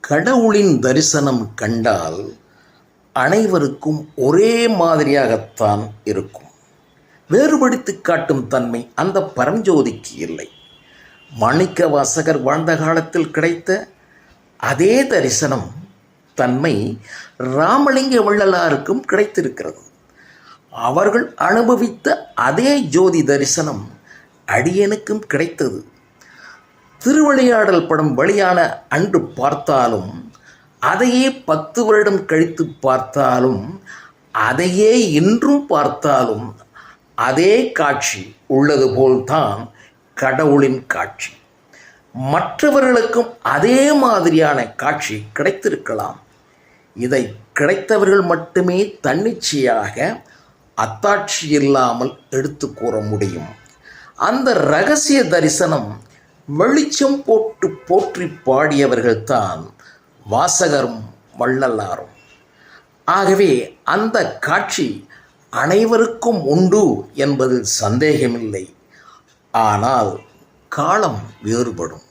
கடவுளின் தரிசனம் கண்டால் அனைவருக்கும் ஒரே மாதிரியாகத்தான் இருக்கும். வேறுபடுத்தி காட்டும் தன்மை அந்த பரஞ்சோதிக்கு இல்லை. மாணிக்க வாசகர் வாழ்ந்த காலத்தில் கிடைத்த அதே தரிசனம் தன்மை ராமலிங்க வள்ளலாருக்கும் கிடைத்திருக்கிறது. அவர்கள் அனுபவித்த அதே ஜோதி தரிசனம் அடியனுக்கும் கிடைத்தது. திருவிளையாடல் படம் வெளியான அன்று பார்த்தாலும், அதையே 10 வருடம் கழித்து பார்த்தாலும், அதையே இன்றும் பார்த்தாலும் அதே காட்சி உள்ளது போல்தான் கடவுளின் காட்சி. மற்றவர்களுக்கும் அதே மாதிரியான காட்சி கிடைத்திருக்கலாம். இதை கிடைத்தவர்கள் மட்டுமே தன்னிச்சையாக அத்தாட்சி இல்லாமல் எடுத்து கூற முடியும். அந்த இரகசிய தரிசனம் வெளிச்சம் போட்டு போற்றி பாடியவர்கள்தான் வாசகரும் வள்ளலாரும். ஆகவே அந்த காட்சி அனைவருக்கும் உண்டு என்பதில் சந்தேகமில்லை. ஆனால் காலம் வேறுபடும்.